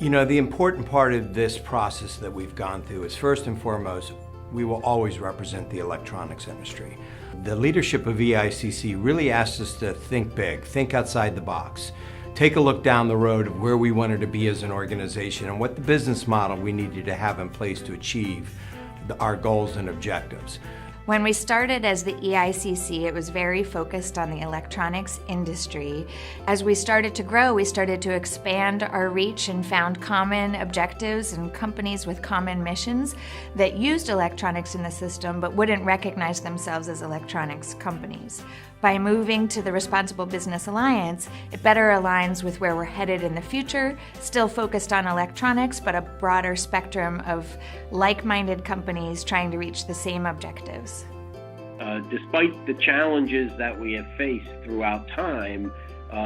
You know, the important part of this process that we've gone through is, first and foremost, we will always represent the electronics industry. The leadership of EICC really asked us to think big, think outside the box, take a look down the road of where we wanted to be as an organization and what the business model we needed to have in place to achieve our goals and objectives. When we started as the EICC, it was very focused on the electronics industry. As we started to grow, we started to expand our reach and found common objectives and companies with common missions that used electronics in the system but wouldn't recognize themselves as electronics companies. By moving to the Responsible Business Alliance, it better aligns with where we're headed in the future, still focused on electronics, but a broader spectrum of like-minded companies trying to reach the same objectives. Despite the challenges that we have faced throughout time,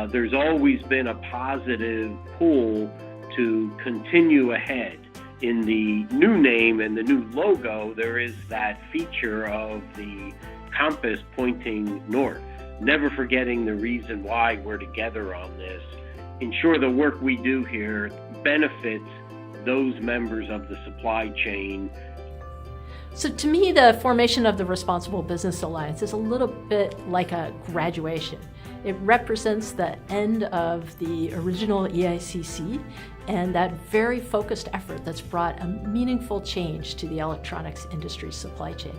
there's always been a positive pull to continue ahead. In the new name and the new logo, there is that feature of the compass pointing north, never forgetting the reason why we're together on this. Ensure the work we do here benefits those members of the supply chain. So to me, the formation of the Responsible Business Alliance is a little bit like a graduation. It represents the end of the original EICC and that very focused effort that's brought a meaningful change to the electronics industry's supply chain.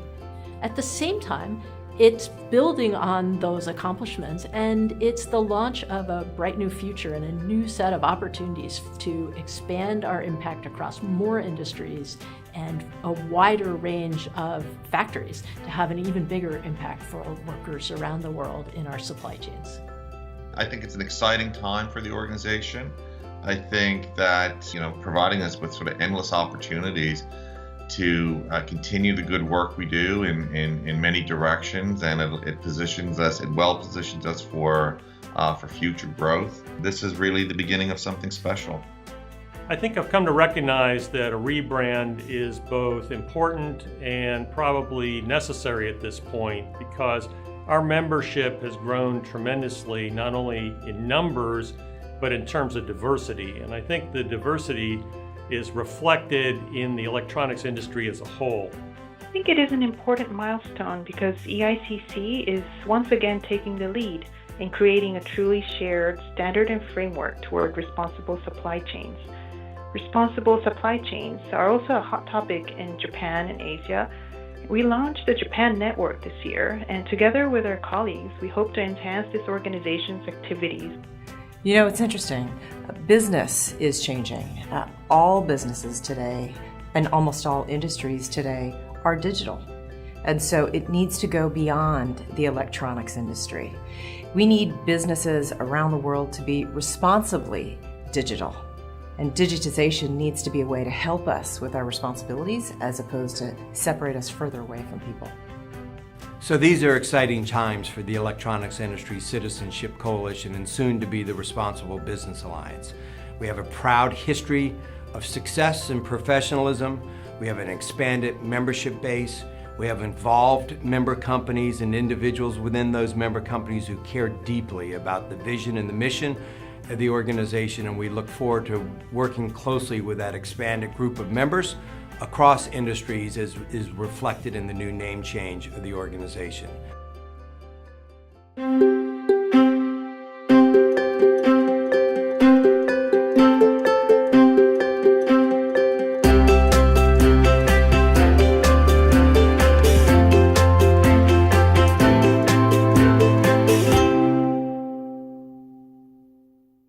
At the same time, it's building on those accomplishments, and it's the launch of a bright new future and a new set of opportunities to expand our impact across more industries and a wider range of factories to have an even bigger impact for workers around the world in our supply chains. I think it's an exciting time for the organization. I think that, providing us with sort of endless opportunities to continue the good work we do in many directions, and it well positions us for future growth. This is really the beginning of something special. I think I've come to recognize that a rebrand is both important and probably necessary at this point, because our membership has grown tremendously, not only in numbers, but in terms of diversity. And I think the diversity is reflected in the electronics industry as a whole. I think it is an important milestone because EICC is once again taking the lead in creating a truly shared standard and framework toward responsible supply chains. Responsible supply chains are also a hot topic in Japan and Asia. We launched the Japan Network this year, and together with our colleagues, we hope to enhance this organization's activities. You know, it's interesting. Business is changing. All businesses today and almost all industries today are digital. And so it needs to go beyond the electronics industry. We need businesses around the world to be responsibly digital. And digitization needs to be a way to help us with our responsibilities as opposed to separate us further away from people. So these are exciting times for the Electronics Industry Citizenship Coalition and soon to be the Responsible Business Alliance. We have a proud history of success and professionalism. We have an expanded membership base. We have involved member companies and individuals within those member companies who care deeply about the vision and the mission of the organization, and we look forward to working closely with that expanded group of members across industries as is reflected in the new name change of the organization.